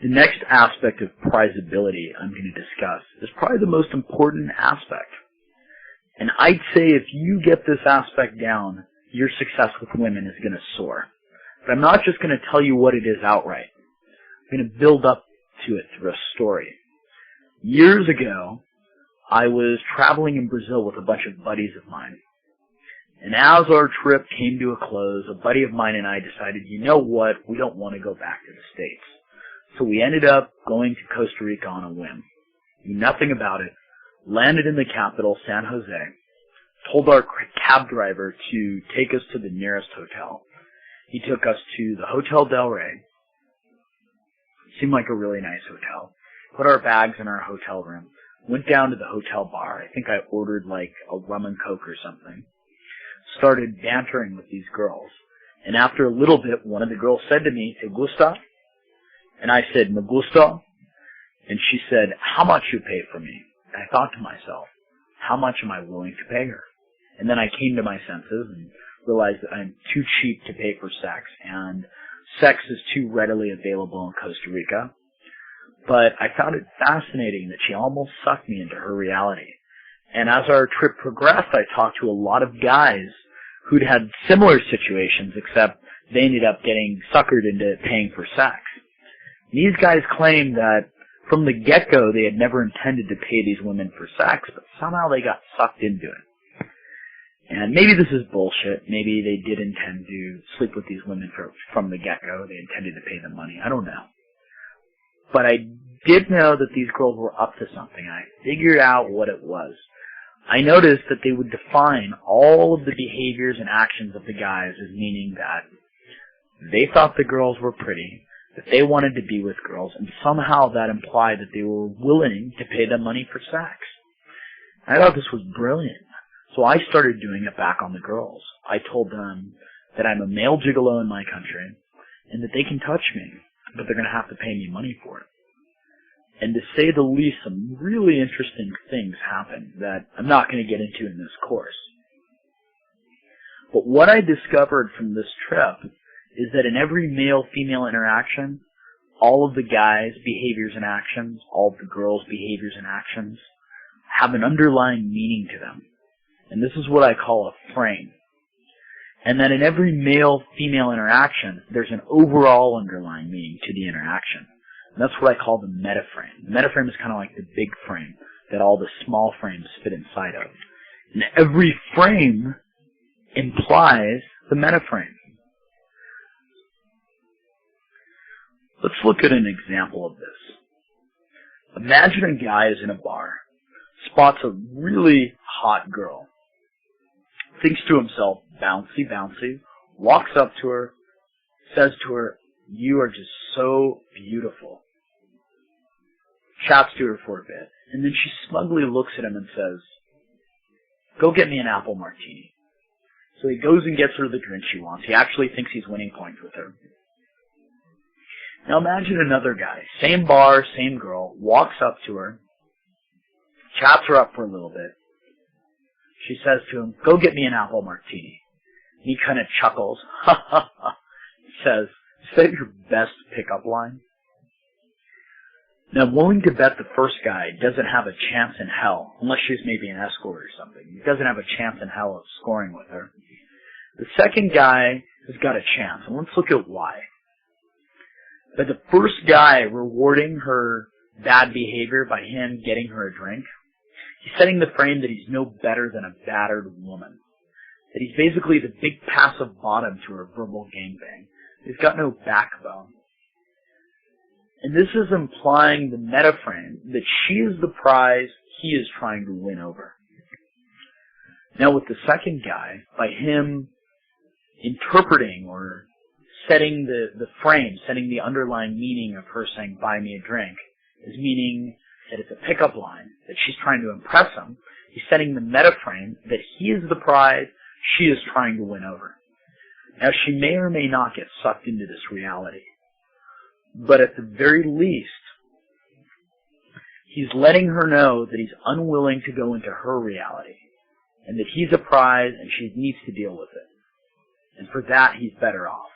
The next aspect of prizability I'm going to discuss is probably the most important aspect. And I'd say if you get this aspect down, your success with women is going to soar. But I'm not just going to tell you what it is outright. I'm going to build up to it through a story. Years ago, I was traveling in Brazil with a bunch of buddies of mine. And as our trip came to a close, a buddy of mine and I decided, you know what, we don't want to go back to the States. So we ended up going to Costa Rica on a whim. Knew nothing about it. Landed in the capital, San Jose. Told our cab driver to take us to the nearest hotel. He took us to the Hotel Del Rey. Seemed like a really nice hotel. Put our bags in our hotel room. Went down to the hotel bar. I think I ordered like a rum and coke or something. Started bantering with these girls. And after a little bit, one of the girls said to me, "Te gusta?" And I said, "Me gusta?" And she said, "How much you pay for me?" And I thought to myself, how much am I willing to pay her? And then I came to my senses and realized that I'm too cheap to pay for sex, and sex is too readily available in Costa Rica. But I found it fascinating that she almost sucked me into her reality. And as our trip progressed, I talked to a lot of guys who'd had similar situations, except they ended up getting suckered into paying for sex. These guys claimed that from the get-go they had never intended to pay these women for sex, but somehow they got sucked into it. And maybe this is bullshit. Maybe they did intend to sleep with these women from the get-go. They intended to pay them money. I don't know. But I did know that these girls were up to something. I figured out what it was. I noticed that they would define all of the behaviors and actions of the guys as meaning that they thought the girls were pretty, that they wanted to be with girls, and somehow that implied that they were willing to pay them money for sex. I thought this was brilliant. So I started doing it back on the girls. I told them that I'm a male gigolo in my country and that they can touch me, but they're going to have to pay me money for it. And to say the least, some really interesting things happened that I'm not going to get into in this course. But what I discovered from this trip is that in every male-female interaction, all of the guys' behaviors and actions, all of the girls' behaviors and actions, have an underlying meaning to them. And this is what I call a frame. And that in every male-female interaction, there's an overall underlying meaning to the interaction. And that's what I call the metaframe. The metaframe is kind of like the big frame that all the small frames fit inside of. And every frame implies the metaframe. Let's look at an example of this. Imagine a guy is in a bar, spots a really hot girl, thinks to himself, bouncy, bouncy, walks up to her, says to her, "You are just so beautiful." Chats to her for a bit, and then she smugly looks at him and says, "Go get me an apple martini." So he goes and gets her the drink she wants. He actually thinks he's winning points with her. Now imagine another guy, same bar, same girl, walks up to her, chats her up for a little bit. She says to him, "Go get me an apple martini." And he kind of chuckles, ha ha ha, says, "Is that your best pickup line?" Now I'm willing to bet the first guy doesn't have a chance in hell, unless she's maybe an escort or something. He doesn't have a chance in hell of scoring with her. The second guy has got a chance, and let's look at why. But the first guy rewarding her bad behavior by him getting her a drink, he's setting the frame that he's no better than a battered woman. That he's basically the big passive bottom to her verbal gangbang. He's got no backbone. And this is implying the metaframe that she is the prize he is trying to win over. Now with the second guy, by him interpreting or setting the frame, setting the underlying meaning of her saying, "Buy me a drink," is meaning that it's a pickup line, that she's trying to impress him. He's setting the metaframe that he is the prize she is trying to win over. Now she may or may not get sucked into this reality. But at the very least, he's letting her know that he's unwilling to go into her reality, and that he's a prize and she needs to deal with it. And for that, he's better off.